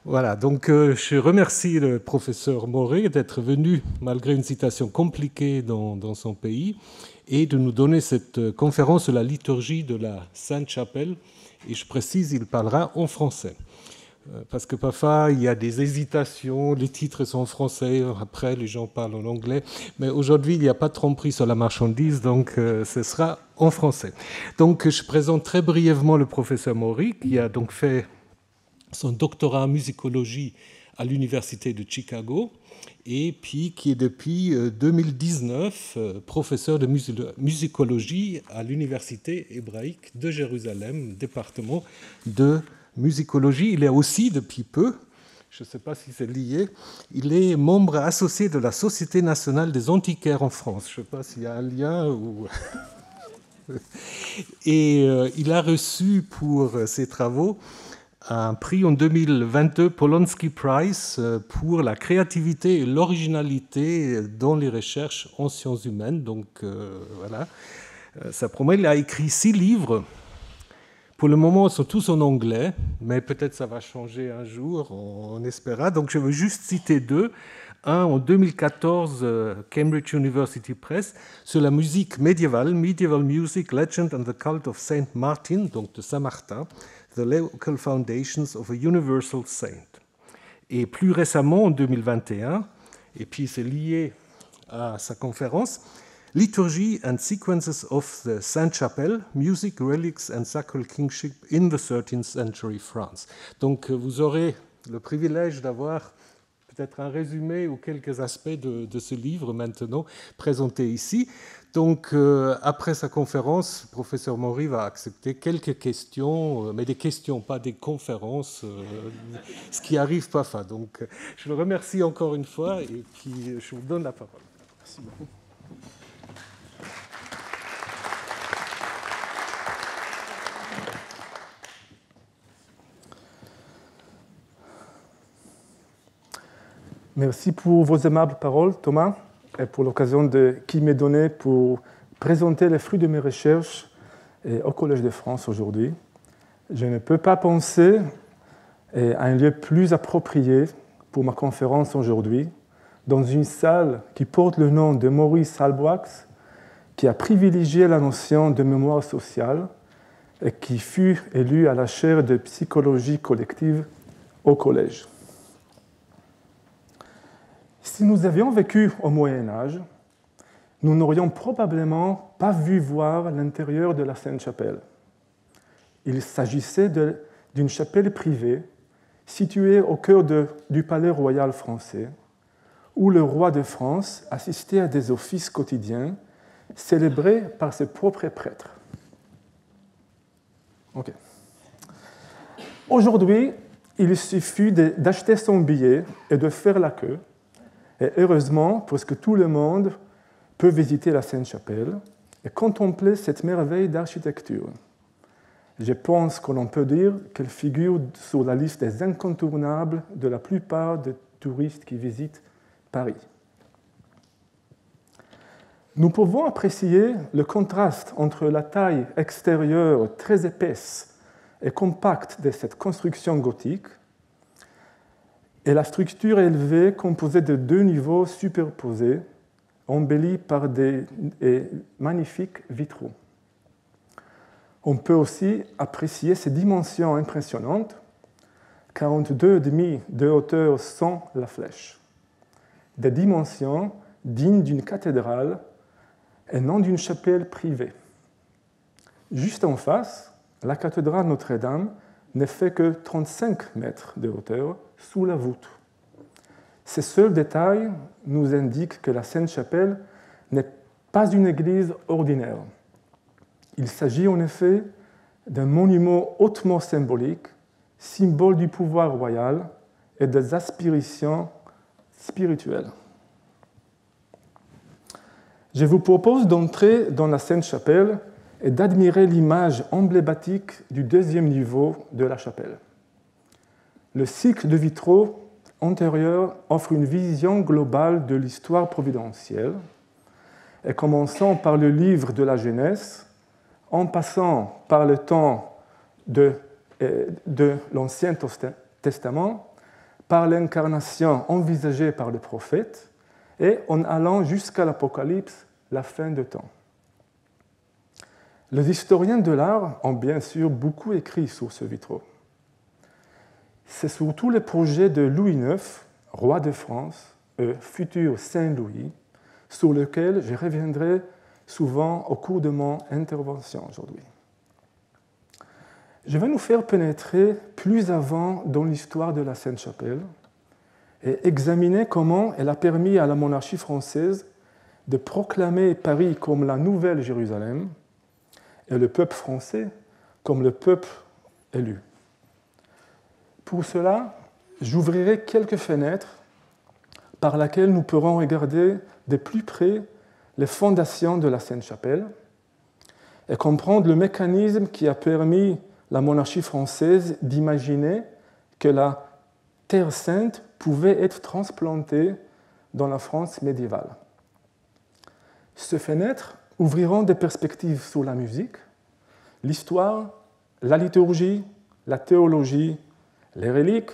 Voilà, donc je remercie le professeur Moré d'être venu, malgré une situation compliquée dans son pays, et de nous donner cette conférence sur la liturgie de la Sainte-Chapelle. Et je précise, il parlera en français. Parce que parfois, il y a des hésitations, les titres sont en français, après les gens parlent en anglais. Mais aujourd'hui, il n'y a pas de tromperie sur la marchandise, donc ce sera en français. Donc je présente très brièvement le professeur Maury, qui a donc fait son doctorat en musicologie à l'université de Chicago, et puis qui est depuis 2019 professeur de musicologie à l'université hébraïque de Jérusalem, département de musicologie. Il est aussi, depuis peu, je ne sais pas si c'est lié, il est membre associé de la Société nationale des antiquaires en France. Je ne sais pas s'il y a un lien ou... Et il a reçu pour ses travaux un prix en 2022, Polonsky Prize, pour la créativité et l'originalité dans les recherches en sciences humaines. Donc voilà, ça promet. Il a écrit 6 livres. Pour le moment, ils sont tous en anglais, mais peut-être ça va changer un jour, on espérera. Donc je veux juste citer 2. Un en 2014, Cambridge University Press, sur la musique médiévale, Medieval Music, Legend and the Cult of Saint Martin, donc de Saint-Martin, The Local Foundations of a Universal Saint. Et plus récemment, en 2021, et puis c'est lié à sa conférence, Liturgy and Sequences of the Sainte-Chapelle, Music, Relics and Sacral Kingship in the 13th Century France. Donc vous aurez le privilège d'avoir peut-être un résumé ou quelques aspects de ce livre maintenant présenté ici. Donc, après sa conférence, le professeur Maury va accepter quelques questions, mais des questions, pas des conférences, ce qui arrive parfois. Donc, je le remercie encore une fois et puis je vous donne la parole. Merci beaucoup. Merci pour vos aimables paroles, Thomas, et pour l'occasion qui m'est donnée pour présenter les fruits de mes recherches au Collège de France aujourd'hui. Je ne peux pas penser à un lieu plus approprié pour ma conférence aujourd'hui, dans une salle qui porte le nom de Maurice Halbwachs, qui a privilégié la notion de mémoire sociale et qui fut élu à la chaire de psychologie collective au Collège. Si nous avions vécu au Moyen Âge, nous n'aurions probablement pas vu voir l'intérieur de la Sainte-Chapelle. Il s'agissait d'une chapelle privée située au cœur du palais royal français, où le roi de France assistait à des offices quotidiens célébrés par ses propres prêtres. Okay. Aujourd'hui, il suffit d'acheter son billet et de faire la queue. Et heureusement, presque tout le monde peut visiter la Sainte-Chapelle et contempler cette merveille d'architecture. Je pense qu'on peut dire qu'elle figure sur la liste des incontournables de la plupart des touristes qui visitent Paris. Nous pouvons apprécier le contraste entre la taille extérieure très épaisse et compacte de cette construction gothique et la structure élevée composée de 2 niveaux superposés, embellis par des magnifiques vitraux. On peut aussi apprécier ses dimensions impressionnantes, 42,5 de hauteur sans la flèche. Des dimensions dignes d'une cathédrale et non d'une chapelle privée. Juste en face, la cathédrale Notre-Dame ne fait que 35 mètres de hauteur sous la voûte. Ces seuls détails nous indiquent que la Sainte-Chapelle n'est pas une église ordinaire. Il s'agit en effet d'un monument hautement symbolique, symbole du pouvoir royal et des aspirations spirituelles. Je vous propose d'entrer dans la Sainte-Chapelle et d'admirer l'image emblématique du 2e niveau de la chapelle. Le cycle de vitraux antérieurs offre une vision globale de l'histoire providentielle, et commençant par le livre de la Genèse, en passant par le temps de l'Ancien Testament, par l'incarnation envisagée par le prophète et en allant jusqu'à l'Apocalypse, la fin de temps. Les historiens de l'art ont bien sûr beaucoup écrit sur ce vitraux. C'est surtout le projet de Louis IX, roi de France, futur Saint-Louis, sur lequel je reviendrai souvent au cours de mon intervention aujourd'hui. Je vais nous faire pénétrer plus avant dans l'histoire de la Sainte-Chapelle et examiner comment elle a permis à la monarchie française de proclamer Paris comme la nouvelle Jérusalem et le peuple français comme le peuple élu. Pour cela, j'ouvrirai quelques fenêtres par lesquelles nous pourrons regarder de plus près les fondations de la Sainte-Chapelle et comprendre le mécanisme qui a permis la monarchie française d'imaginer que la Terre Sainte pouvait être transplantée dans la France médiévale. Ces fenêtres ouvriront des perspectives sur la musique, l'histoire, la liturgie, la théologie, les reliques,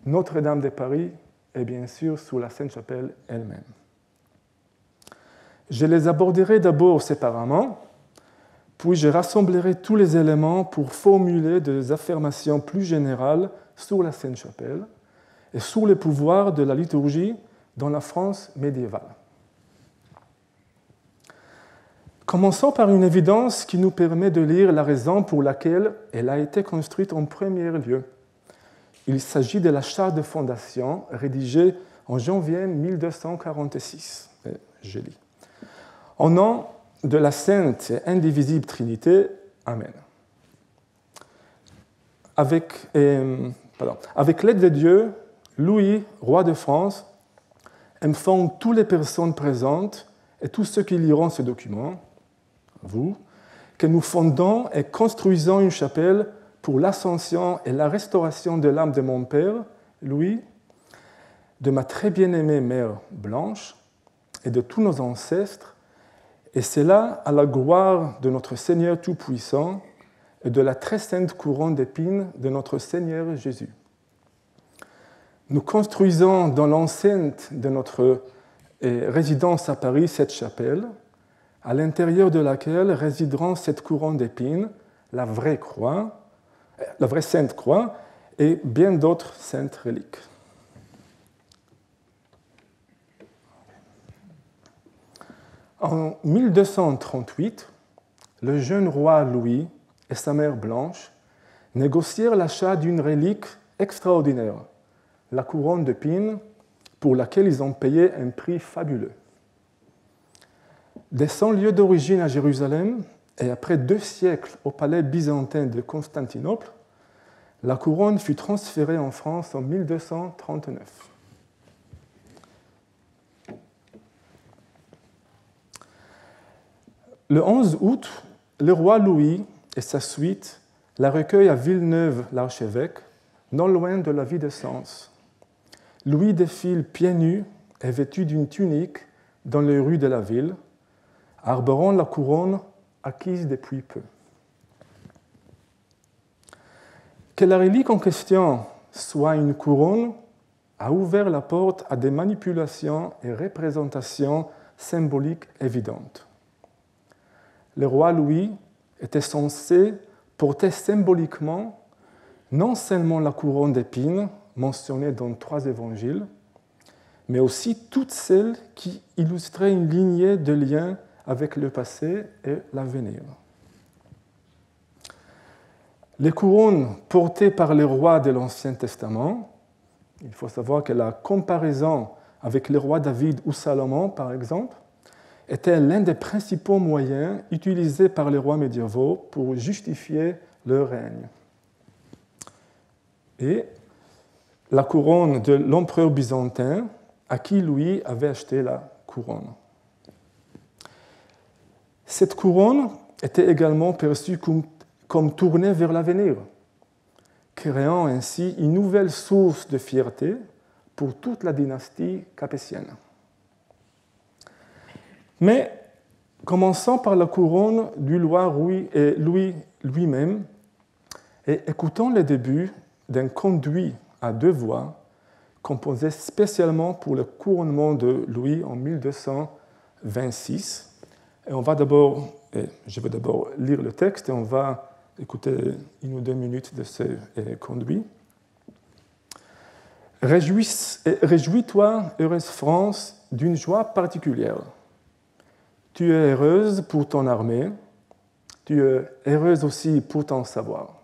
Notre-Dame de Paris et bien sûr sur la Sainte-Chapelle elle-même. Je les aborderai d'abord séparément, puis je rassemblerai tous les éléments pour formuler des affirmations plus générales sur la Sainte-Chapelle et sur les pouvoirs de la liturgie dans la France médiévale. Commençons par une évidence qui nous permet de lire la raison pour laquelle elle a été construite en premier lieu. Il s'agit de la charte de fondation rédigée en janvier 1246. Je lis. Au nom de la sainte et indivisible Trinité, Amen. Avec l'aide de Dieu, Louis, roi de France, informe toutes les personnes présentes et tous ceux qui liront ce document, vous, que nous fondons et construisons une chapelle pour l'ascension et la restauration de l'âme de mon père, Louis, de ma très bien-aimée mère Blanche et de tous nos ancêtres, et cela à la gloire de notre Seigneur Tout-Puissant et de la très sainte couronne d'épines de notre Seigneur Jésus. Nous construisons dans l'enceinte de notre résidence à Paris cette chapelle, à l'intérieur de laquelle résideront cette couronne d'épines, la vraie sainte croix et bien d'autres saintes reliques. En 1238, le jeune roi Louis et sa mère Blanche négocièrent l'achat d'une relique extraordinaire, la couronne d'épines, pour laquelle ils ont payé un prix fabuleux. Dès son lieu d'origine à Jérusalem, et après 2 siècles au palais byzantin de Constantinople, la couronne fut transférée en France en 1239. Le 11 août, le roi Louis et sa suite la recueillent à Villeneuve-l'Archevêque, non loin de la ville de Sens. Louis défile pieds nus et vêtu d'une tunique dans les rues de la ville, arborant la couronne acquise depuis peu. Que la relique en question soit une couronne a ouvert la porte à des manipulations et représentations symboliques évidentes. Le roi Louis était censé porter symboliquement non seulement la couronne d'épines mentionnée dans 3 évangiles, mais aussi toutes celles qui illustraient une lignée de liens avec le passé et l'avenir. Les couronnes portées par les rois de l'Ancien Testament, il faut savoir que la comparaison avec les rois David ou Salomon, par exemple, était l'un des principaux moyens utilisés par les rois médiévaux pour justifier leur règne. Et la couronne de l'empereur byzantin, à qui Louis avait acheté la couronne. Cette couronne était également perçue comme tournée vers l'avenir, créant ainsi une nouvelle source de fierté pour toute la dynastie capétienne. Mais commençons par la couronne du roi Louis lui-même et écoutons le début d'un conduit à 2 voix composé spécialement pour le couronnement de Louis en 1226. Et je vais d'abord lire le texte et on va écouter 1 ou 2 minutes de ce conduit. Réjouis-toi, heureuse France, d'une joie particulière. Tu es heureuse pour ton armée, tu es heureuse aussi pour ton savoir.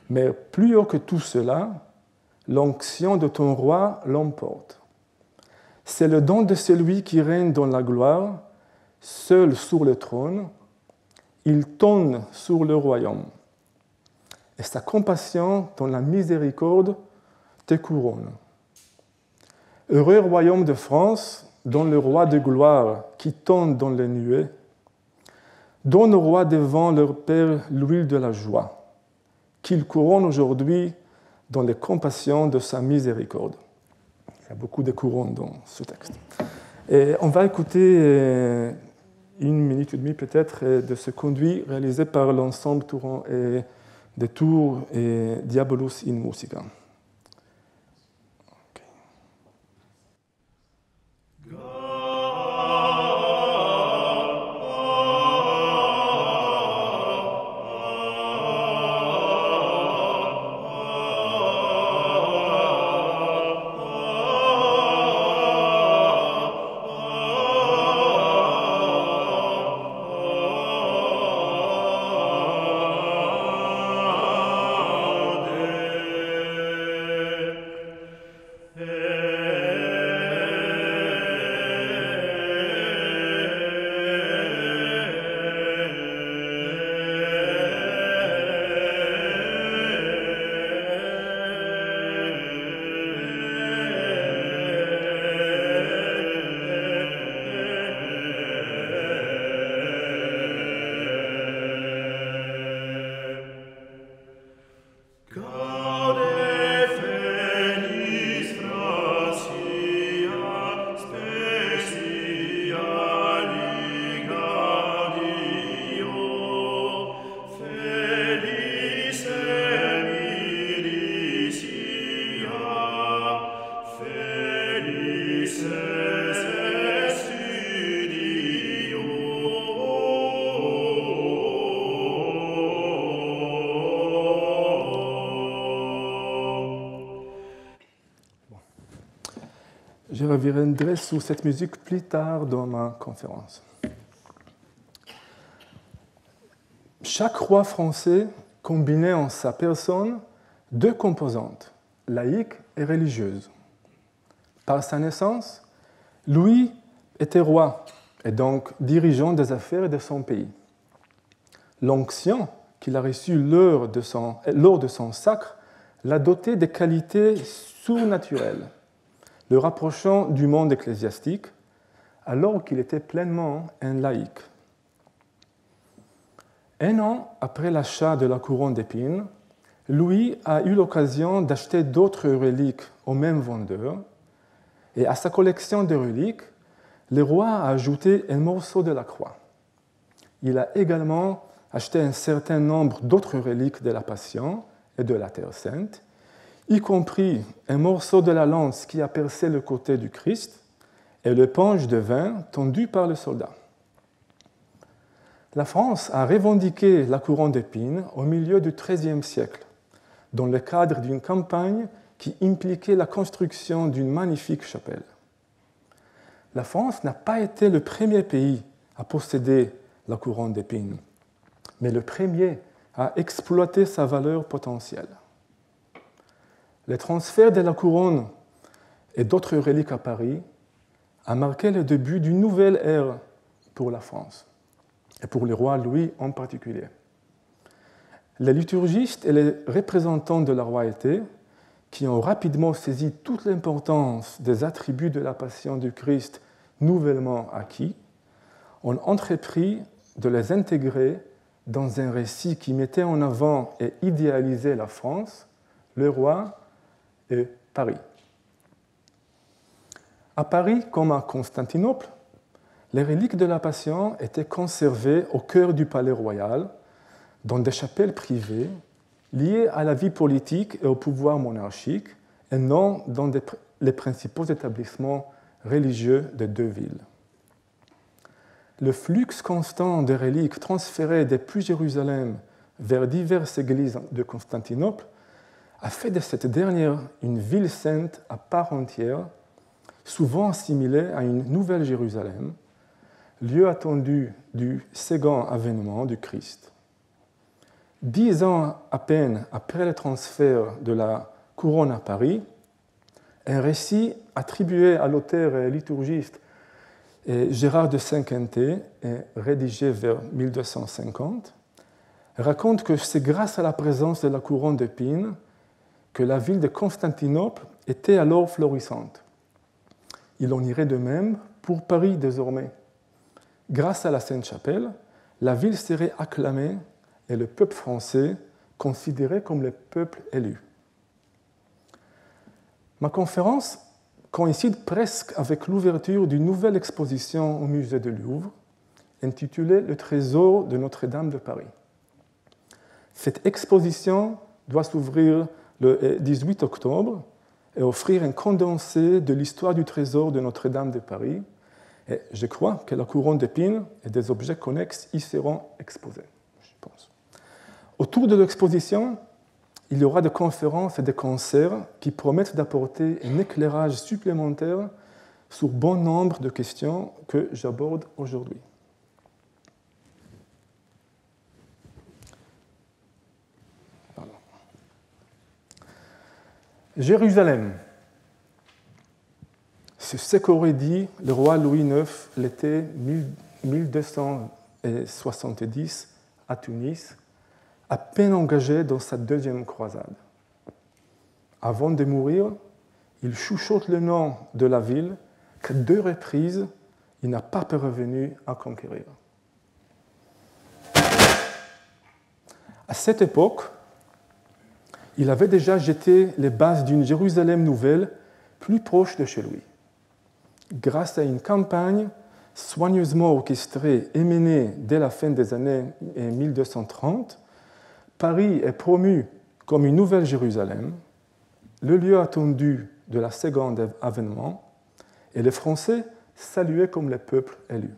Mais plus haut que tout cela, l'onction de ton roi l'emporte. C'est le don de celui qui règne dans la gloire, seul sur le trône, il tonne sur le royaume. Et sa compassion dans la miséricorde te couronne. Heureux royaume de France, dont le roi de gloire qui tonne dans les nuées, donne au roi devant leur père l'huile de la joie, qu'il couronne aujourd'hui dans les compassions de sa miséricorde. Il y a beaucoup de couronnes dans ce texte. Et on va écouter 1 minute et demie peut-être de ce conduit réalisé par l'ensemble des Tours et Diabolus in Musica. Je reviendrai sur cette musique plus tard dans ma conférence. Chaque roi français combinait en sa personne 2 composantes, laïque et religieuse. Par sa naissance, Louis était roi et donc dirigeant des affaires de son pays. L'onction qu'il a reçue lors de son sacre l'a doté de qualités surnaturelles, le rapprochant du monde ecclésiastique, alors qu'il était pleinement un laïc. 1 an après l'achat de la couronne d'épines, Louis a eu l'occasion d'acheter d'autres reliques au même vendeur, et à sa collection de reliques, le roi a ajouté un morceau de la croix. Il a également acheté un certain nombre d'autres reliques de la Passion et de la Terre Sainte, y compris un morceau de la lance qui a percé le côté du Christ et le punch de vin tendu par le soldat. La France a revendiqué la couronne d'épines au milieu du XIIIe siècle, dans le cadre d'une campagne qui impliquait la construction d'une magnifique chapelle. La France n'a pas été le premier pays à posséder la couronne d'épines, mais le premier à exploiter sa valeur potentielle. Le transfert de la couronne et d'autres reliques à Paris a marqué le début d'une nouvelle ère pour la France, et pour le roi Louis en particulier. Les liturgistes et les représentants de la royauté, qui ont rapidement saisi toute l'importance des attributs de la Passion du Christ nouvellement acquis, ont entrepris de les intégrer dans un récit qui mettait en avant et idéalisait la France, le roi et Paris. À Paris, comme à Constantinople, les reliques de la Passion étaient conservées au cœur du palais royal, dans des chapelles privées liées à la vie politique et au pouvoir monarchique, et non dans des les principaux établissements religieux des deux villes. Le flux constant de reliques transférées depuis Jérusalem vers diverses églises de Constantinople a fait de cette dernière une ville sainte à part entière, souvent assimilée à une nouvelle Jérusalem, lieu attendu du second avènement du Christ. 10 ans à peine après le transfert de la couronne à Paris, un récit attribué à l'auteur et liturgiste Gérard de Saint-Quentin, rédigé vers 1250, raconte que c'est grâce à la présence de la couronne d'épines que la ville de Constantinople était alors florissante. Il en irait de même pour Paris désormais. Grâce à la Sainte-Chapelle, la ville serait acclamée et le peuple français considéré comme le peuple élu. Ma conférence coïncide presque avec l'ouverture d'une nouvelle exposition au musée du Louvre, intitulée « Le trésor de Notre-Dame de Paris ». Cette exposition doit s'ouvrir le 18 octobre et offrir un condensé de l'histoire du trésor de Notre-Dame de Paris. Et je crois que la couronne d'épines et des objets connexes y seront exposés, je pense. Autour de l'exposition, il y aura des conférences et des concerts qui promettent d'apporter un éclairage supplémentaire sur bon nombre de questions que j'aborde aujourd'hui. Jérusalem. C'est ce qu'aurait dit le roi Louis IX l'été 1270 à Tunis, à peine engagé dans sa deuxième croisade. Avant de mourir, il chuchote le nom de la ville qu'à 2 reprises, il n'a pas parvenu à conquérir. À cette époque, il avait déjà jeté les bases d'une Jérusalem nouvelle plus proche de chez lui. Grâce à une campagne soigneusement orchestrée et menée dès la fin des années 1230, Paris est promu comme une nouvelle Jérusalem, le lieu attendu de la seconde avènement, et les Français salués comme le peuple élu.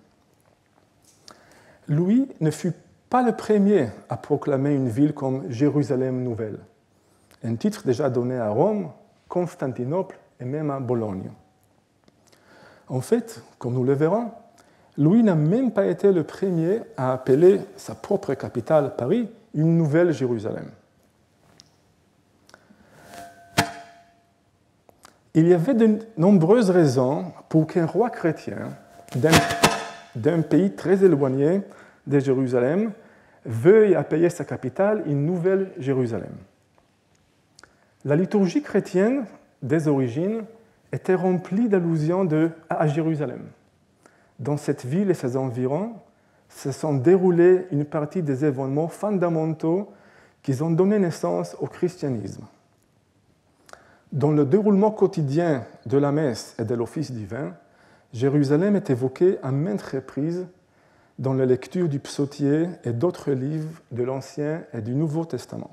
Louis ne fut pas le premier à proclamer une ville comme Jérusalem nouvelle, un titre déjà donné à Rome, Constantinople et même à Bologne. En fait, comme nous le verrons, Louis n'a même pas été le premier à appeler sa propre capitale, Paris, une nouvelle Jérusalem. Il y avait de nombreuses raisons pour qu'un roi chrétien d'un pays très éloigné de Jérusalem veuille appeler sa capitale une nouvelle Jérusalem. La liturgie chrétienne des origines était remplie d'allusions à Jérusalem. Dans cette ville et ses environs, se sont déroulés une partie des événements fondamentaux qui ont donné naissance au christianisme. Dans le déroulement quotidien de la messe et de l'office divin, Jérusalem est évoquée à maintes reprises dans la lecture du psautier et d'autres livres de l'Ancien et du Nouveau Testament.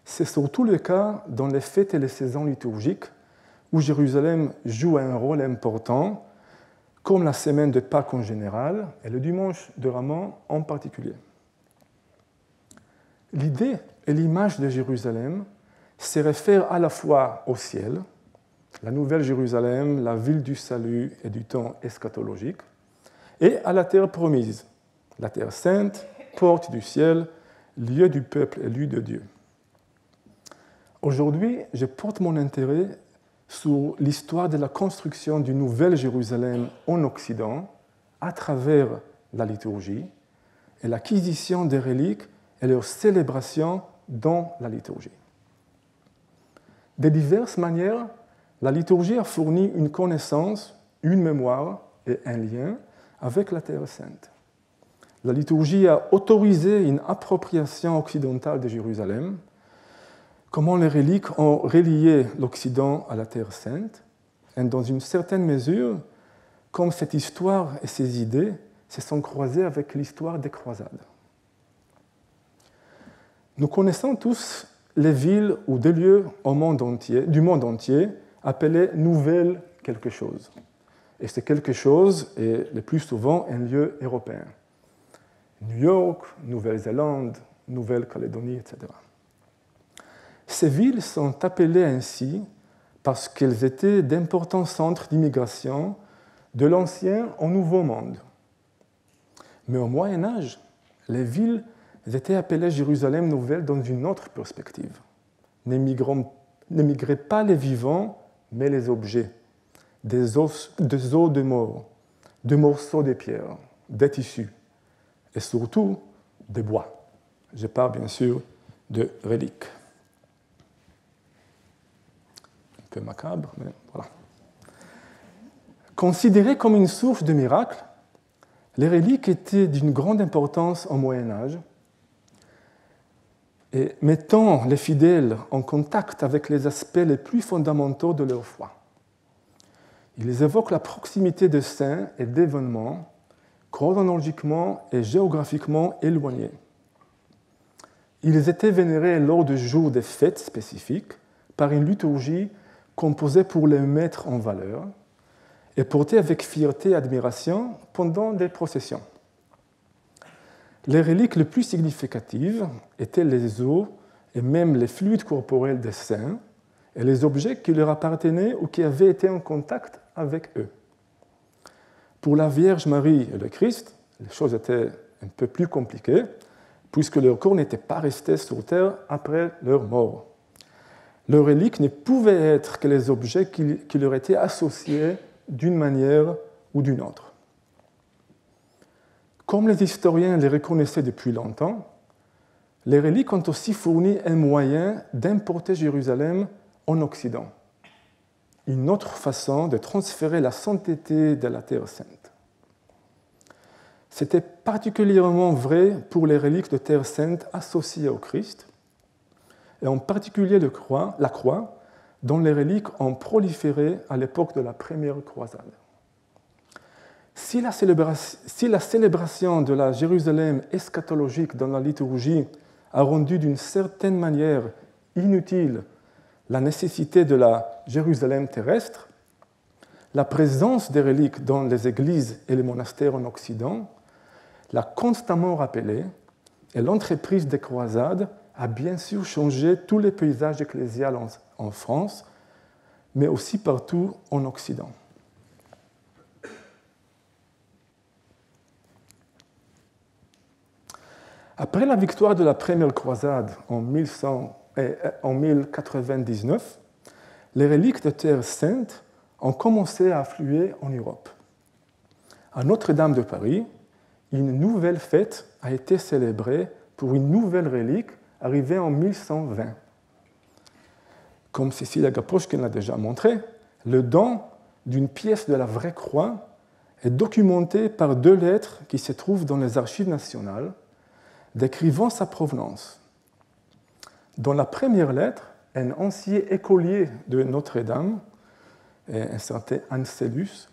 C'est surtout le cas dans les fêtes et les saisons liturgiques où Jérusalem joue un rôle important, comme la semaine de Pâques en général et le dimanche de Ramos en particulier. L'idée et l'image de Jérusalem se réfèrent à la fois au ciel, la nouvelle Jérusalem, la ville du salut et du temps eschatologique, et à la terre promise, la terre sainte, porte du ciel, lieu du peuple élu de Dieu. Aujourd'hui, je porte mon intérêt sur l'histoire de la construction d'une nouvelle Jérusalem en Occident à travers la liturgie et l'acquisition des reliques et leur célébration dans la liturgie. De diverses manières, la liturgie a fourni une connaissance, une mémoire et un lien avec la Terre sainte. La liturgie a autorisé une appropriation occidentale de Jérusalem, comment les reliques ont relié l'Occident à la Terre sainte, et dans une certaine mesure, comme cette histoire et ces idées se sont croisées avec l'histoire des croisades. Nous connaissons tous les villes ou des lieux du monde entier appelé nouvelle quelque chose. Et c'est quelque chose est le plus souvent un lieu européen. New York, Nouvelle-Zélande, Nouvelle-Calédonie, etc. Ces villes sont appelées ainsi parce qu'elles étaient d'importants centres d'immigration de l'Ancien au Nouveau Monde. Mais au Moyen Âge, les villes étaient appelées Jérusalem nouvelle dans une autre perspective. N'émigraient pas les vivants, mais les objets, des os de mort, des morceaux de pierre, des tissus, et surtout des bois. Je parle bien sûr de reliques. Un peu macabre, mais voilà. Considérées comme une source de miracles, les reliques étaient d'une grande importance au Moyen Âge et mettant les fidèles en contact avec les aspects les plus fondamentaux de leur foi. Ils évoquent la proximité de saints et d'événements chronologiquement et géographiquement éloignés. Ils étaient vénérés lors de jours de fêtes spécifiques par une liturgie composée pour les mettre en valeur et portés avec fierté et admiration pendant des processions. Les reliques les plus significatives étaient les os et même les fluides corporels des saints et les objets qui leur appartenaient ou qui avaient été en contact avec eux. Pour la Vierge Marie et le Christ, les choses étaient un peu plus compliquées, puisque leur corps n'était pas resté sur terre après leur mort. Leurs reliques ne pouvaient être que les objets qui leur étaient associés d'une manière ou d'une autre. Comme les historiens les reconnaissaient depuis longtemps, les reliques ont aussi fourni un moyen d'importer Jérusalem en Occident, une autre façon de transférer la sainteté de la Terre sainte. C'était particulièrement vrai pour les reliques de Terre sainte associées au Christ, et en particulier la croix, dont les reliques ont proliféré à l'époque de la première croisade. Si la célébration de la Jérusalem eschatologique dans la liturgie a rendu d'une certaine manière inutile la nécessité de la Jérusalem terrestre, la présence des reliques dans les églises et les monastères en Occident l'a constamment rappelée, et l'entreprise des croisades a bien sûr changé tous les paysages ecclésiaux en France, mais aussi partout en Occident. Après la victoire de la première croisade en 1099, les reliques de Terre sainte ont commencé à affluer en Europe. À Notre-Dame de Paris, une nouvelle fête a été célébrée pour une nouvelle relique arrivée en 1120. Comme Cécilia Gaposchkin l'a déjà montré, le don d'une pièce de la vraie croix est documenté par 2 lettres qui se trouvent dans les archives nationales, décrivant sa provenance. Dans la première lettre, un ancien écolier de Notre-Dame, un certain Ancellus,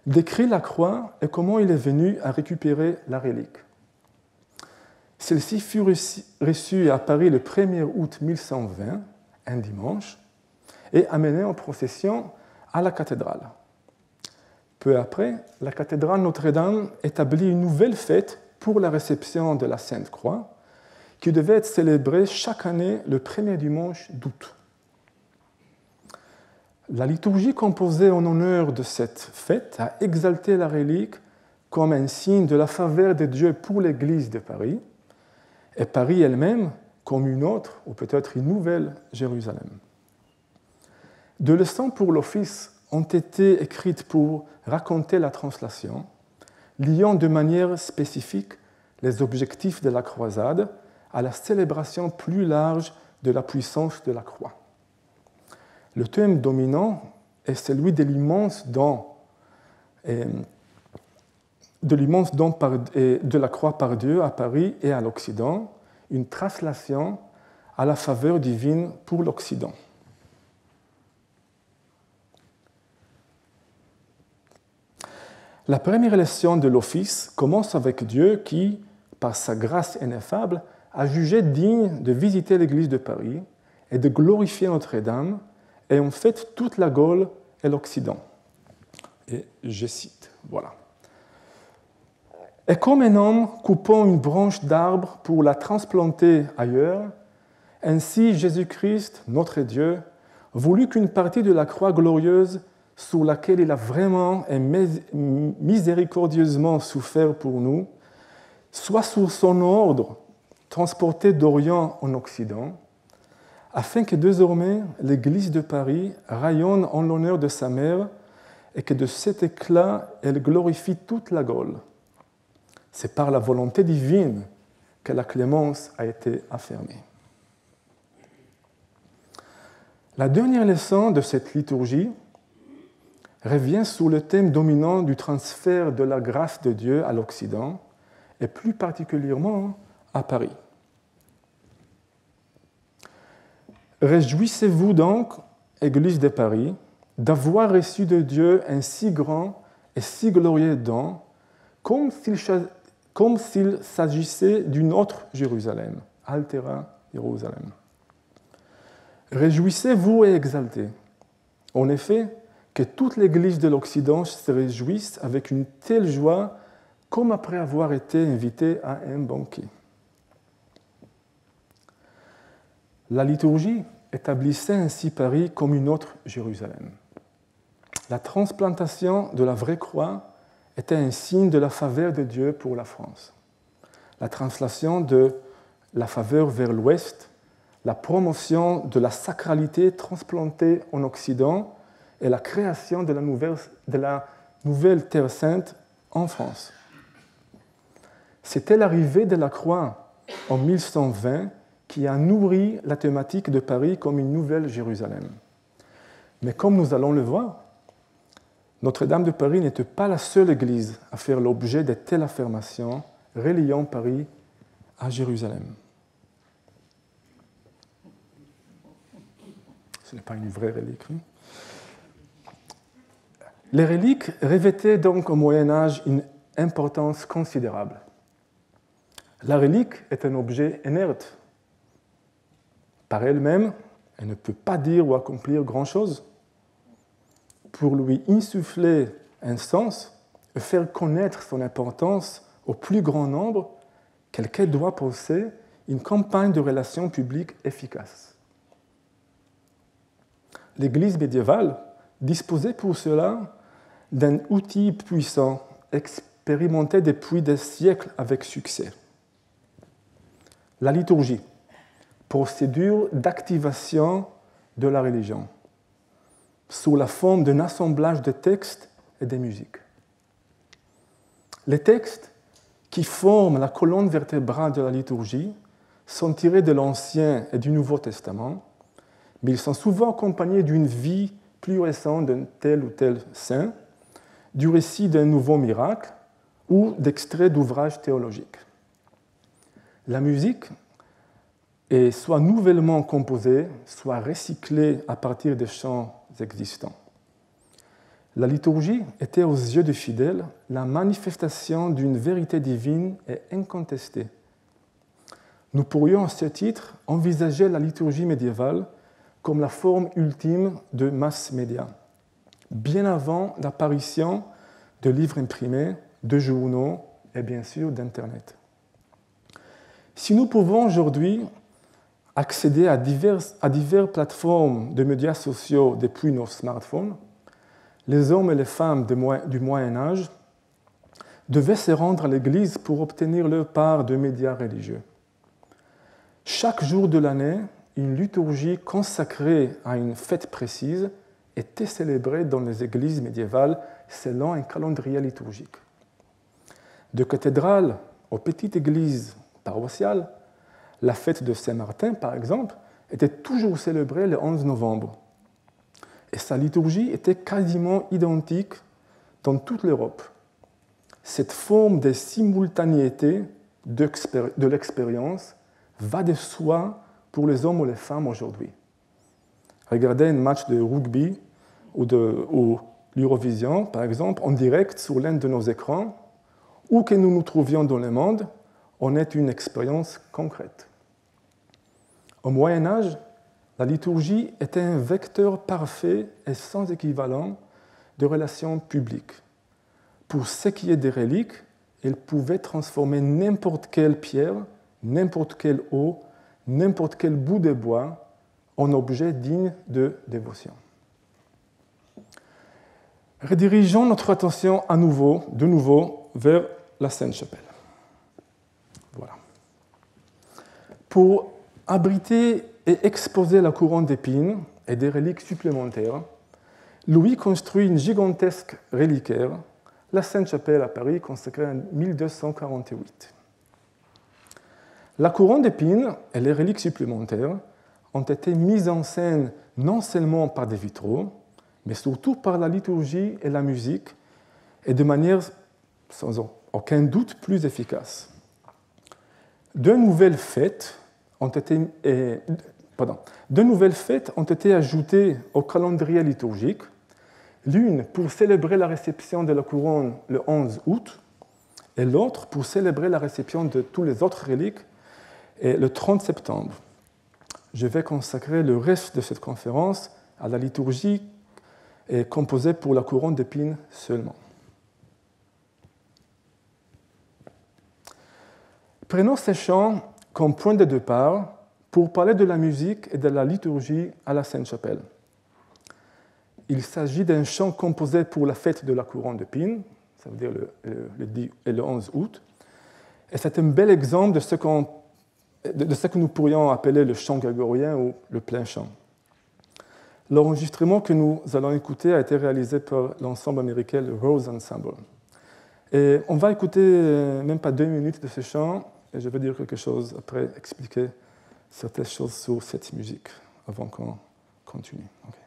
décrit la croix et comment il est venu à récupérer la relique. Celle-ci fut reçue à Paris le 1er août 1120, un dimanche, et amenée en procession à la cathédrale. Peu après, la cathédrale Notre-Dame établit une nouvelle fête pour la réception de la Sainte Croix, qui devait être célébrée chaque année le 1er dimanche d'août. La liturgie composée en honneur de cette fête a exalté la relique comme un signe de la faveur de Dieu pour l'Église de Paris, et Paris elle-même comme une autre, ou peut-être une nouvelle Jérusalem. 2 leçons pour l'office ont été écrites pour raconter la translation, liant de manière spécifique les objectifs de la croisade à la célébration plus large de la puissance de la croix. Le thème dominant est celui de l'immense don de la croix par Dieu à Paris et à l'Occident, une translation à la faveur divine pour l'Occident. La première leçon de l'office commence avec Dieu qui, par sa grâce ineffable, a jugé digne de visiter l'église de Paris et de glorifier Notre-Dame et en fait toute la Gaule et l'Occident. Et je cite, voilà. Et comme un homme coupant une branche d'arbre pour la transplanter ailleurs, ainsi Jésus-Christ, notre Dieu, voulut qu'une partie de la croix glorieuse sur laquelle il a vraiment et miséricordieusement souffert pour nous, soit sous son ordre transportée d'Orient en Occident, afin que désormais l'Église de Paris rayonne en l'honneur de sa mère et que de cet éclat, elle glorifie toute la Gaule. C'est par la volonté divine que la clémence a été affirmée. La dernière leçon de cette liturgie revient sur le thème dominant du transfert de la grâce de Dieu à l'Occident, et plus particulièrement à Paris. Réjouissez-vous donc, Église de Paris, d'avoir reçu de Dieu un si grand et si glorieux don, comme s'il s'agissait d'une autre Jérusalem, Altera Jérusalem. Réjouissez-vous et exaltez. En effet, que toute l'Église de l'Occident se réjouisse avec une telle joie comme après avoir été invitée à un banquet. La liturgie établissait ainsi Paris comme une autre Jérusalem. La transplantation de la vraie croix était un signe de la faveur de Dieu pour la France. La translation de la faveur vers l'Ouest, la promotion de la sacralité transplantée en Occident et la création de la nouvelle Terre Sainte en France. C'était l'arrivée de la croix en 1120 qui a nourri la thématique de Paris comme une nouvelle Jérusalem. Mais comme nous allons le voir, Notre-Dame de Paris n'était pas la seule église à faire l'objet de telles affirmations reliant Paris à Jérusalem. Ce n'est pas une vraie relique. Les reliques revêtaient donc au Moyen-Âge une importance considérable. La relique est un objet inerte. Par elle-même, elle ne peut pas dire ou accomplir grand-chose. Pour lui insuffler un sens et faire connaître son importance au plus grand nombre, quelqu'un doit penser une campagne de relations publiques efficace. L'Église médiévale disposait pour cela d'un outil puissant, expérimenté depuis des siècles avec succès. La liturgie, procédure d'activation de la religion, sous la forme d'un assemblage de textes et de musiques. Les textes qui forment la colonne vertébrale de la liturgie sont tirés de l'Ancien et du Nouveau Testament, mais ils sont souvent accompagnés d'une vie plus récente d'un tel ou tel saint, du récit d'un nouveau miracle ou d'extraits d'ouvrages théologiques. La musique est soit nouvellement composée, soit recyclée à partir des chants existants. La liturgie était aux yeux des fidèles la manifestation d'une vérité divine et incontestée. Nous pourrions à ce titre envisager la liturgie médiévale comme la forme ultime de mass média, bien avant l'apparition de livres imprimés, de journaux et bien sûr d'Internet. Si nous pouvons aujourd'hui accéder à diverses plateformes de médias sociaux depuis nos smartphones, les hommes et les femmes du Moyen-Âge devaient se rendre à l'église pour obtenir leur part de médias religieux. Chaque jour de l'année, une liturgie consacrée à une fête précise était célébrée dans les églises médiévales selon un calendrier liturgique. De cathédrales aux petites églises paroissiales, la fête de Saint-Martin, par exemple, était toujours célébrée le 11 novembre. Et sa liturgie était quasiment identique dans toute l'Europe. Cette forme de simultanéité de l'expérience va de soi pour les hommes ou les femmes aujourd'hui. Regardez un match de rugby ou l'Eurovision, par exemple, en direct sur l'un de nos écrans, où que nous nous trouvions dans le monde, on est une expérience concrète. Au Moyen-Âge, la liturgie était un vecteur parfait et sans équivalent de relations publiques. Pour ce qui est des reliques, elle pouvait transformer n'importe quelle pierre, n'importe quelle eau, n'importe quel bout de bois en objet digne de dévotion. Redirigeons notre attention de nouveau vers la Sainte-Chapelle. Voilà. Pour abriter et exposer la couronne d'épines et des reliques supplémentaires, Louis construit une gigantesque reliquaire, la Sainte-Chapelle à Paris, consacrée en 1248. La couronne d'épines et les reliques supplémentaires ont été mises en scène non seulement par des vitraux, mais surtout par la liturgie et la musique, et de manière sans aucun doute plus efficace. Deux nouvelles fêtes ont été ajoutées au calendrier liturgique, l'une pour célébrer la réception de la couronne le 11 août, et l'autre pour célébrer la réception de tous les autres reliques le 30 septembre. Je vais consacrer le reste de cette conférence à la liturgie composée pour la couronne d'épines seulement. Prenons ces chants comme point de départ pour parler de la musique et de la liturgie à la Sainte-Chapelle. Il s'agit d'un chant composé pour la fête de la couronne d'épines, ça veut dire le 11 août, et c'est un bel exemple de ce que nous pourrions appeler le chant grégorien ou le plein chant. L'enregistrement que nous allons écouter a été réalisé par l'ensemble américain le Rose Ensemble. Et on va écouter même pas 2 minutes de ce chant, et je vais dire quelque chose après, expliquer certaines choses sur cette musique, avant qu'on continue. Okay.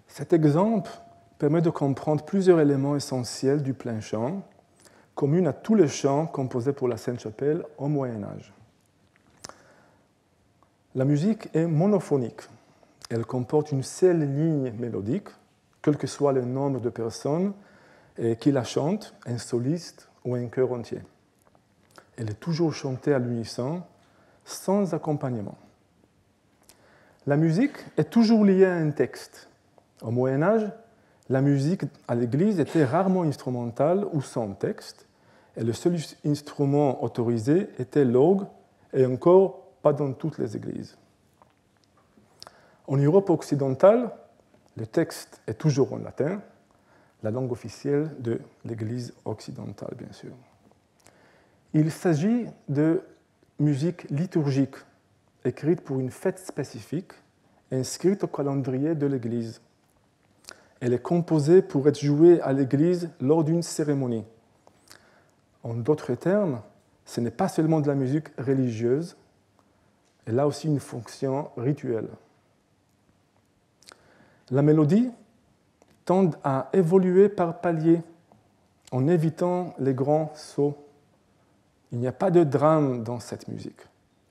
Cet exemple permet de comprendre plusieurs éléments essentiels du plein chant, communs à tous les chants composés pour la Sainte-Chapelle au Moyen Âge. La musique est monophonique. Elle comporte une seule ligne mélodique, quel que soit le nombre de personnes qui la chantent, un soliste ou un chœur entier. Elle est toujours chantée à l'unisson, sans accompagnement. La musique est toujours liée à un texte. Au Moyen Âge, la musique à l'église était rarement instrumentale ou sans texte, et le seul instrument autorisé était l'orgue, et encore pas dans toutes les églises. En Europe occidentale, le texte est toujours en latin, la langue officielle de l'Église occidentale, bien sûr. Il s'agit de musique liturgique, écrite pour une fête spécifique, inscrite au calendrier de l'Église. Elle est composée pour être jouée à l'Église lors d'une cérémonie. En d'autres termes, ce n'est pas seulement de la musique religieuse, elle a aussi une fonction rituelle. La mélodie tend à évoluer par paliers en évitant les grands sauts. Il n'y a pas de drame dans cette musique.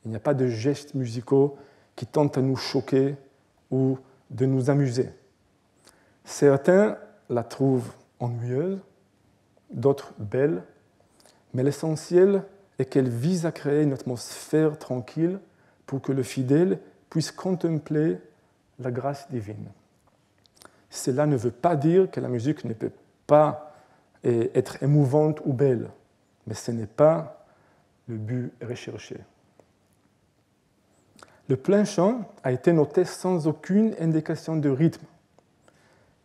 Il n'y a pas de gestes musicaux qui tentent à nous choquer ou de nous amuser. Certains la trouvent ennuyeuse, d'autres belle, mais l'essentiel est qu'elle vise à créer une atmosphère tranquille pour que le fidèle puisse contempler la grâce divine. Cela ne veut pas dire que la musique ne peut pas être émouvante ou belle, mais ce n'est pas le but recherché. Le plein chant a été noté sans aucune indication de rythme.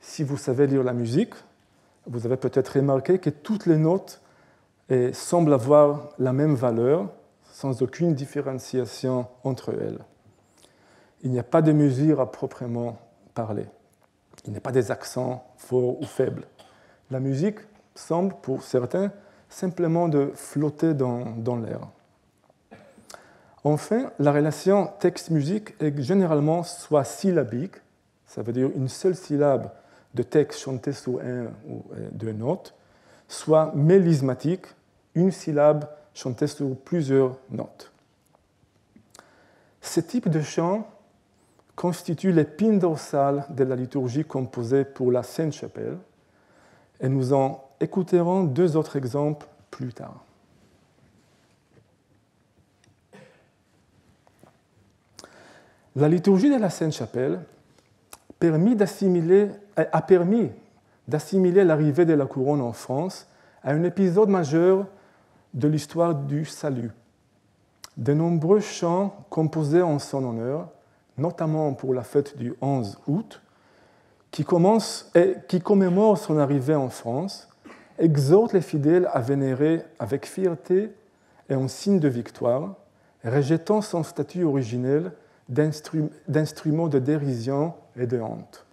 Si vous savez lire la musique, vous avez peut-être remarqué que toutes les notes semblent avoir la même valeur, sans aucune différenciation entre elles. Il n'y a pas de mesure à proprement parler. Il n'y a pas des accents forts ou faibles. La musique semble, pour certains, simplement de flotter dans l'air. Enfin, la relation texte-musique est généralement soit syllabique, ça veut dire une seule syllabe de texte chanté sur un ou deux notes, soit mélismatique, une syllabe chantée sur plusieurs notes. Ce type de chant constitue l'épine dorsale de la liturgie composée pour la Sainte-Chapelle, et nous en écouterons deux autres exemples plus tard. La liturgie de la Sainte-Chapelle a permis d'assimiler l'arrivée de la couronne en France à un épisode majeur de l'histoire du salut. De nombreux chants composés en son honneur, notamment pour la fête du 11 août, qui commémore son arrivée en France, exhortent les fidèles à vénérer avec fierté et en signe de victoire, rejetant son statut originel d'instrument de dérision et de honte.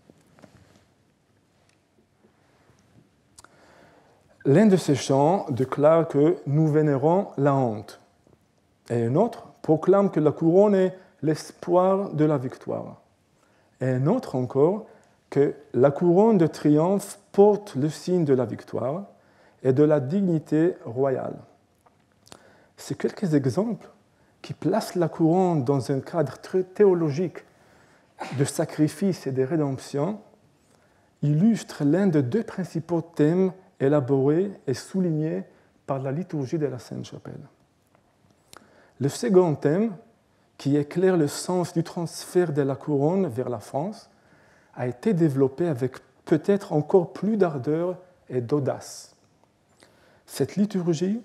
L'un de ces chants déclare que nous vénérons la honte, et un autre proclame que la couronne est l'espoir de la victoire, et un autre encore que la couronne de triomphe porte le signe de la victoire et de la dignité royale. Ces quelques exemples qui placent la couronne dans un cadre très théologique de sacrifice et de rédemption illustrent l'un des deux principaux thèmes élaborés et soulignés par la liturgie de la Sainte-Chapelle. Le second thème, qui éclaire le sens du transfert de la couronne vers la France, a été développé avec peut-être encore plus d'ardeur et d'audace. Cette liturgie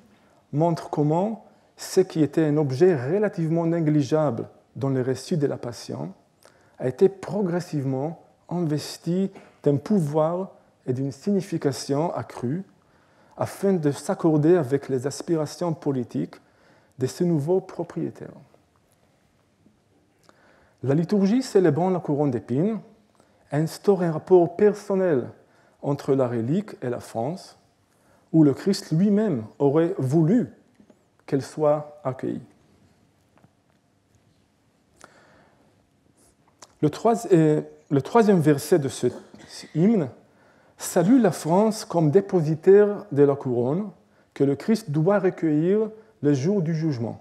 montre comment ce qui était un objet relativement négligeable dans le récit de la Passion a été progressivement investi d'un pouvoir et d'une signification accrue afin de s'accorder avec les aspirations politiques de ce nouveau propriétaire. La liturgie célébrant la couronne d'épines instaure un rapport personnel entre la relique et la France, où le Christ lui-même aurait voulu qu'elle soit accueillie. Le troisième verset de ce hymne salue la France comme dépositaire de la couronne que le Christ doit recueillir le jour du jugement.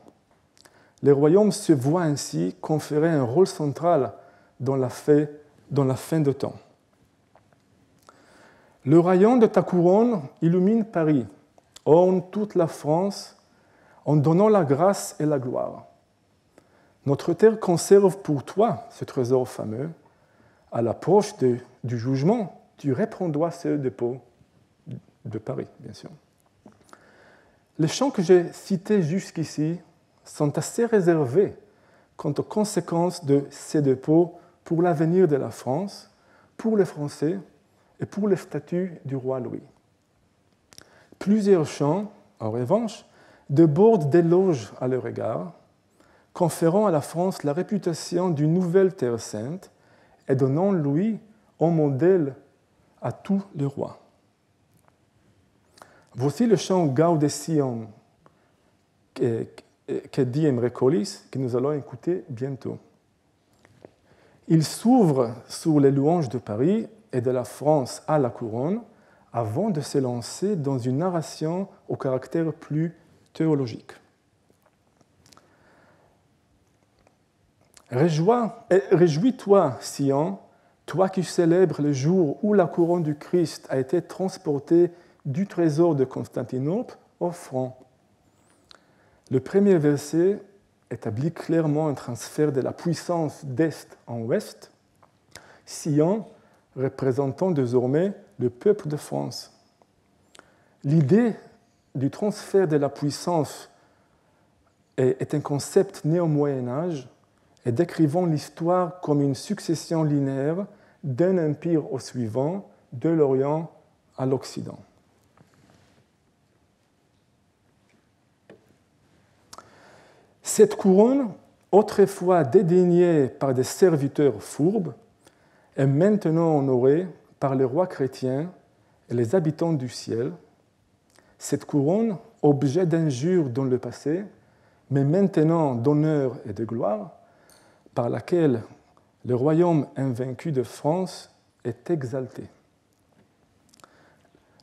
Le royaume se voit ainsi conférer un rôle central dans la fin de temps. Le rayon de ta couronne illumine Paris, orne toute la France en donnant la grâce et la gloire. Notre terre conserve pour toi ce trésor fameux. À l'approche du jugement, tu reprendras ce dépôt de Paris, bien sûr. Les chants que j'ai cités jusqu'ici sont assez réservés quant aux conséquences de ces dépôts pour l'avenir de la France, pour les Français et pour le statut du roi Louis. Plusieurs chants, en revanche, débordent d'éloges à leur égard, conférant à la France la réputation d'une nouvelle terre sainte et donnant Louis en modèle à tous les rois. Voici le chant Gaude Sion, que diem recolis, que nous allons écouter bientôt. Il s'ouvre sur les louanges de Paris et de la France à la couronne avant de se lancer dans une narration au caractère plus théologique. Réjouis-toi, Sion, toi qui célèbres le jour où la couronne du Christ a été transportée du trésor de Constantinople au front. Le premier verset établit clairement un transfert de la puissance d'est en ouest, Sion représentant désormais le peuple de France. L'idée du transfert de la puissance est un concept né au Moyen Âge et décrivant l'histoire comme une succession linéaire d'un empire au suivant, de l'Orient à l'Occident. Cette couronne, autrefois dédaignée par des serviteurs fourbes, est maintenant honorée par les rois chrétiens et les habitants du ciel. Cette couronne, objet d'injure dans le passé, mais maintenant d'honneur et de gloire, par laquelle le royaume invaincu de France est exalté.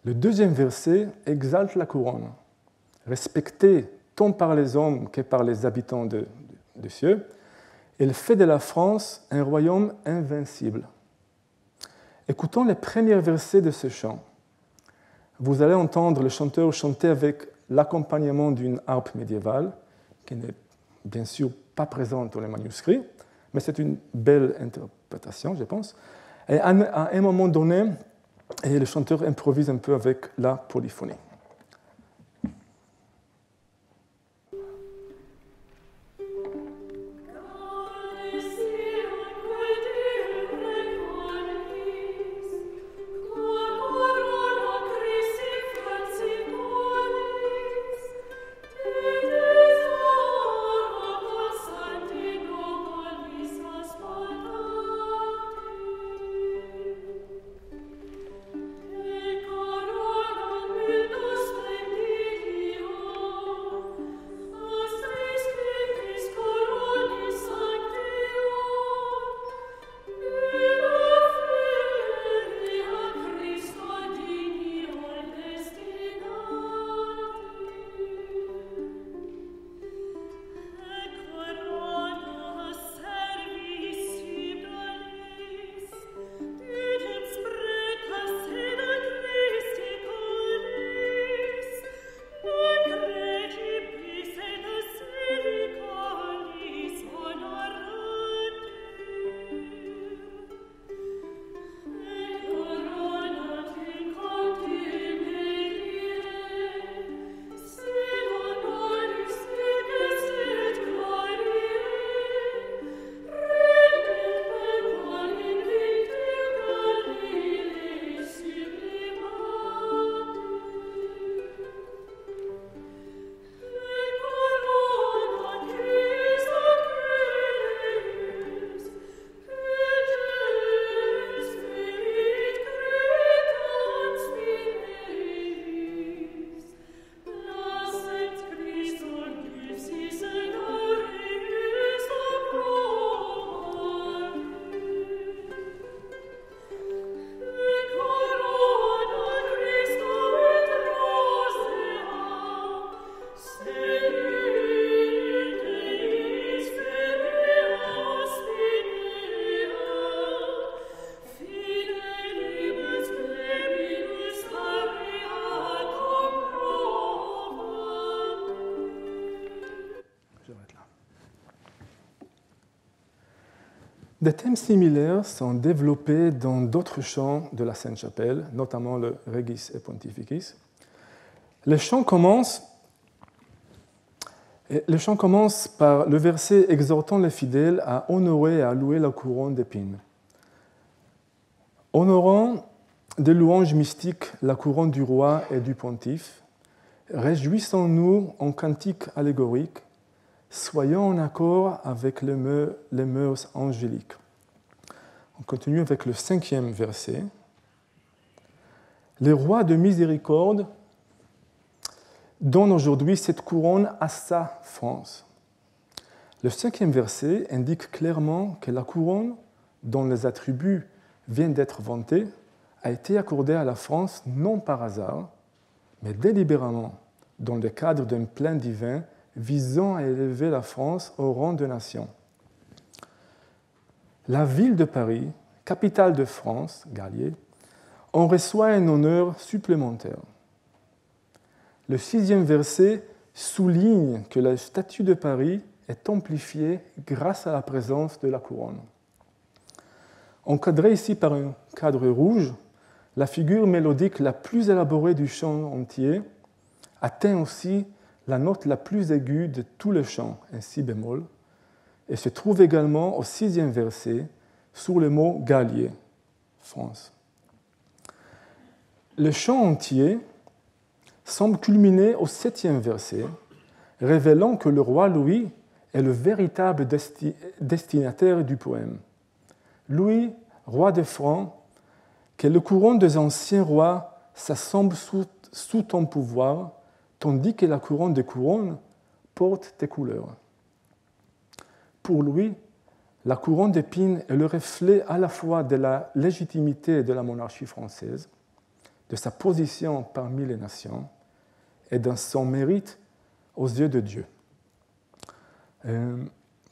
Le deuxième verset exalte la couronne, respectée tant par les hommes que par les habitants des cieux. Elle fait de la France un royaume invincible. Écoutons les premiers versets de ce chant. Vous allez entendre le chanteur chanter avec l'accompagnement d'une harpe médiévale, qui n'est bien sûr pas présente dans les manuscrits, mais c'est une belle interprétation, je pense. Et à un moment donné, le chanteur improvise un peu avec la polyphonie. Des thèmes similaires sont développés dans d'autres chants de la Sainte-Chapelle, notamment le Regis et Pontificis. Le chant commence par le verset exhortant les fidèles à honorer et à louer la couronne d'épines. Honorant de louanges mystiques la couronne du roi et du pontife, réjouissons-nous en cantique allégorique, soyons en accord avec les mœurs angéliques. On continue avec le 5e verset. Les rois de miséricorde donnent aujourd'hui cette couronne à sa France. Le 5e verset indique clairement que la couronne, dont les attributs viennent d'être vantés, a été accordée à la France non par hasard, mais délibérément, dans le cadre d'un plan divin visant à élever la France au rang de nation. La ville de Paris, capitale de France, Gallier, en reçoit un honneur supplémentaire. Le 6e verset souligne que le statut de Paris est amplifié grâce à la présence de la couronne. Encadrée ici par un cadre rouge, la figure mélodique la plus élaborée du chant entier atteint aussi la note la plus aiguë de tout le chant, un si bémol, et se trouve également au 6e verset sur le mot Gallier, France. Le chant entier semble culminer au 7e verset, révélant que le roi Louis est le véritable destinataire du poème. Louis, roi des Francs, que le couronne des anciens rois s'assemble sous ton pouvoir, tandis que la couronne des couronnes porte tes couleurs. Pour lui, la couronne d'épines est le reflet à la fois de la légitimité de la monarchie française, de sa position parmi les nations et de son mérite aux yeux de Dieu. Je ne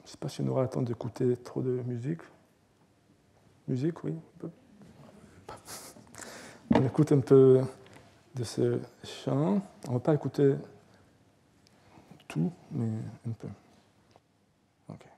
sais pas si on aura le temps d'écouter trop de musique. Musique, oui, un peu. On écoute un peu de ce chant. On ne va pas écouter tout, mais un peu. Okay.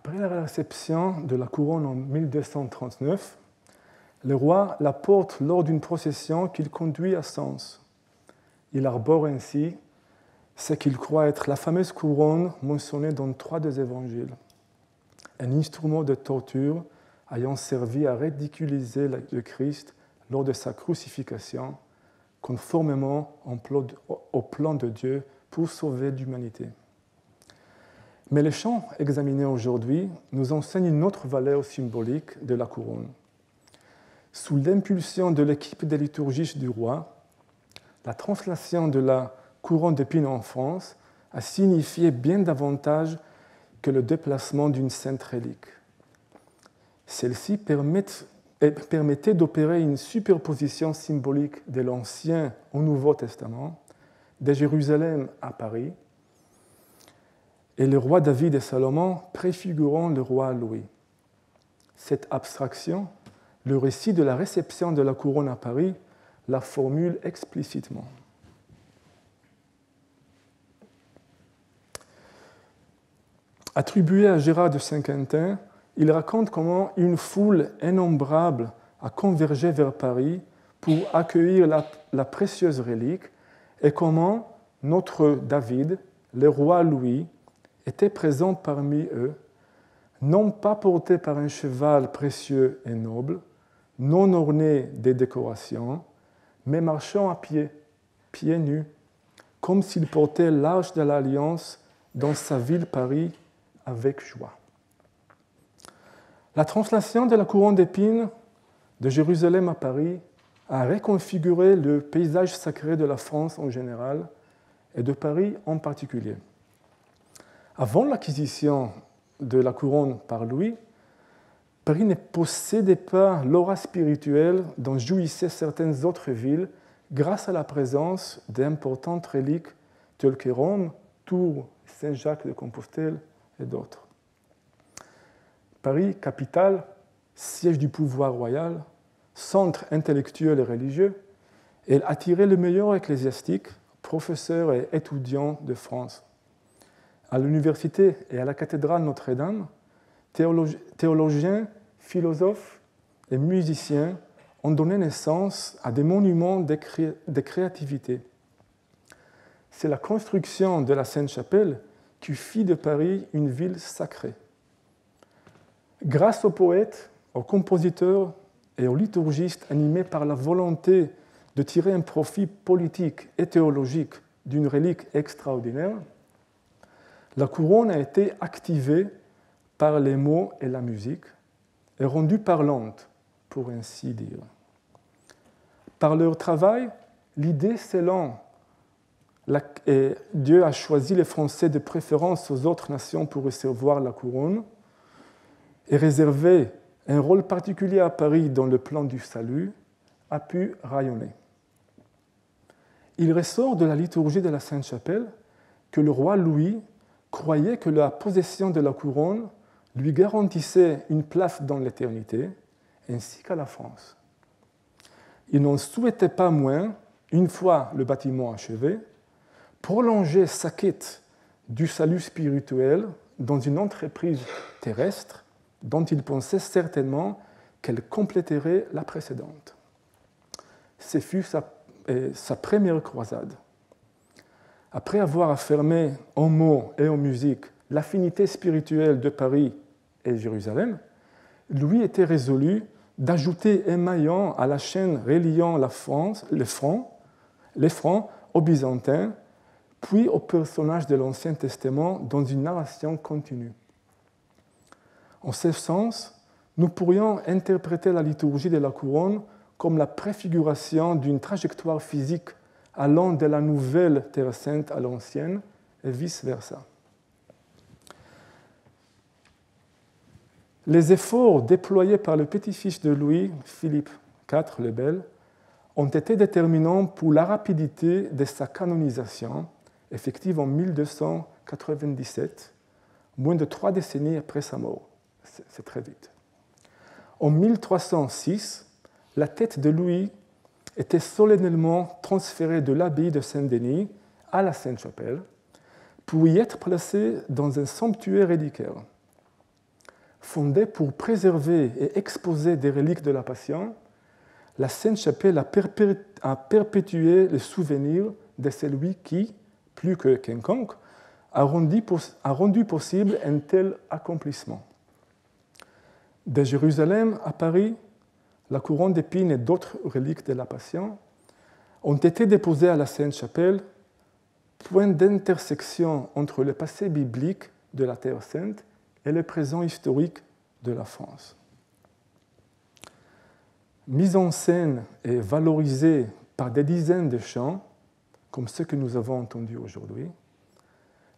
Après la réception de la couronne en 1239, le roi la porte lors d'une procession qu'il conduit à Sens. Il arbore ainsi ce qu'il croit être la fameuse couronne mentionnée dans 3 des évangiles, un instrument de torture ayant servi à ridiculiser le Christ lors de sa crucifixion, conformément au plan de Dieu pour sauver l'humanité. Mais les chants examinés aujourd'hui nous enseignent une autre valeur symbolique de la couronne. Sous l'impulsion de l'équipe des liturgistes du roi, la translation de la couronne d'épines en France a signifié bien davantage que le déplacement d'une sainte relique. Celle-ci permettait d'opérer une superposition symbolique de l'Ancien au Nouveau Testament, de Jérusalem à Paris, et le roi David et Salomon préfigurant le roi Louis. Cette abstraction, le récit de la réception de la couronne à Paris, la formule explicitement. Attribué à Gérard de Saint-Quentin, il raconte comment une foule innombrable a convergé vers Paris pour accueillir la précieuse relique et comment notre David, le roi Louis, était présent parmi eux, non pas porté par un cheval précieux et noble, non orné des décorations, mais marchant à pied, pieds nus, comme s'il portait l'arche de l'Alliance dans sa ville Paris avec joie. La translation de la couronne d'épines de Jérusalem à Paris a reconfiguré le paysage sacré de la France en général et de Paris en particulier. Avant l'acquisition de la couronne par Louis, Paris ne possédait pas l'aura spirituelle dont jouissaient certaines autres villes grâce à la présence d'importantes reliques telles que Rome, Tours, Saint-Jacques de Compostelle et d'autres. Paris, capitale, siège du pouvoir royal, centre intellectuel et religieux, elle attirait le meilleur ecclésiastique, professeurs et étudiants de France. À l'université et à la cathédrale Notre-Dame, théologiens, philosophes et musiciens ont donné naissance à des monuments de créativité. C'est la construction de la Sainte-Chapelle qui fit de Paris une ville sacrée. Grâce aux poètes, aux compositeurs et aux liturgistes animés par la volonté de tirer un profit politique et théologique d'une relique extraordinaire, la couronne a été activée par les mots et la musique et rendue parlante, pour ainsi dire. Par leur travail, l'idée selon laquelle Dieu a choisi les Français de préférence aux autres nations pour recevoir la couronne et réservé un rôle particulier à Paris dans le plan du salut, a pu rayonner. Il ressort de la liturgie de la Sainte-Chapelle que le roi Louis croyait que la possession de la couronne lui garantissait une place dans l'éternité, ainsi qu'à la France. Il n'en souhaitait pas moins, une fois le bâtiment achevé, prolonger sa quête du salut spirituel dans une entreprise terrestre dont il pensait certainement qu'elle compléterait la précédente. Ce fut sa première croisade. Après avoir affirmé en mots et en musique l'affinité spirituelle de Paris et Jérusalem, Louis était résolu d'ajouter un maillon à la chaîne reliant la France, les Francs aux Byzantins, puis aux personnages de l'Ancien Testament dans une narration continue. En ce sens, nous pourrions interpréter la liturgie de la couronne comme la préfiguration d'une trajectoire physique allant de la nouvelle Terre Sainte à l'ancienne et vice-versa. Les efforts déployés par le petit-fils de Louis, Philippe IV le Bel, ont été déterminants pour la rapidité de sa canonisation, effective en 1297, moins de 3 décennies après sa mort. C'est très vite. En 1306, la tête de Louis était solennellement transférée de l'abbaye de Saint-Denis à la Sainte-Chapelle pour y être placée dans un sanctuaire reliquaire. fondée pour préserver et exposer des reliques de la Passion, la Sainte-Chapelle a perpétué le souvenir de celui qui, plus que quiconque, a rendu possible un tel accomplissement. De Jérusalem à Paris, la couronne d'épines et d'autres reliques de la Passion ont été déposées à la Sainte-Chapelle, point d'intersection entre le passé biblique de la Terre Sainte et le présent historique de la France. Mise en scène et valorisée par des dizaines de chants, comme ceux que nous avons entendus aujourd'hui,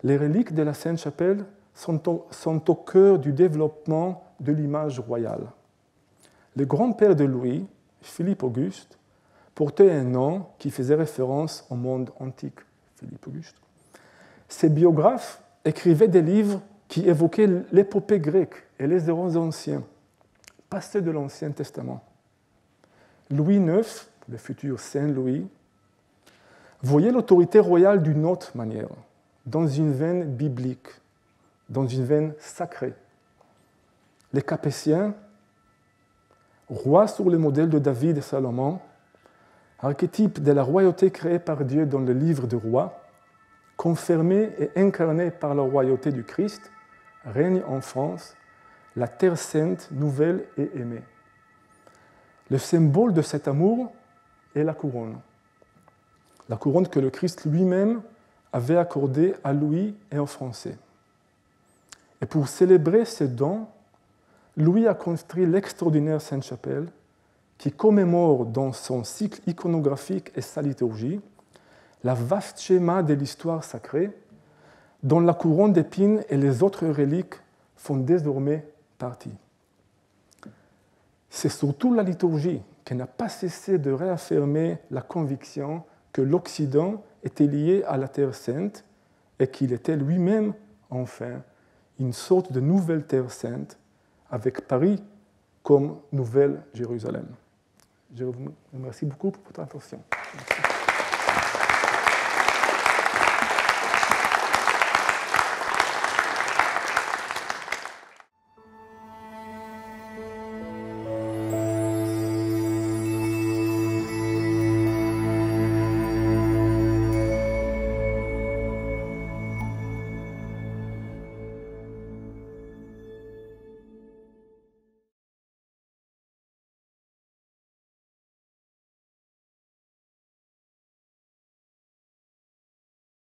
les reliques de la Sainte-Chapelle sont au cœur du développement de l'image royale. Le grand-père de Louis, Philippe Auguste, portait un nom qui faisait référence au monde antique, Philippe Auguste. Ses biographes écrivaient des livres qui évoquaient l'épopée grecque et les héros anciens, pas ceux de l'Ancien Testament. Louis IX, le futur Saint Louis, voyait l'autorité royale d'une autre manière, dans une veine biblique, dans une veine sacrée. Les Capétiens, rois sur le modèle de David et Salomon, archétype de la royauté créée par Dieu dans le livre des rois, confirmée et incarnée par la royauté du Christ, règne en France la Terre sainte, nouvelle et aimée. Le symbole de cet amour est la couronne que le Christ lui-même avait accordée à Louis et aux Français. Et pour célébrer ce don, Louis a construit l'extraordinaire Sainte-Chapelle qui commémore dans son cycle iconographique et sa liturgie la vaste schéma de l'histoire sacrée dont la couronne d'épines et les autres reliques font désormais partie. C'est surtout la liturgie qui n'a pas cessé de réaffirmer la conviction que l'Occident était lié à la Terre Sainte et qu'il était lui-même, enfin, une sorte de nouvelle Terre Sainte, avec Paris comme nouvelle Jérusalem. Je vous remercie beaucoup pour votre attention.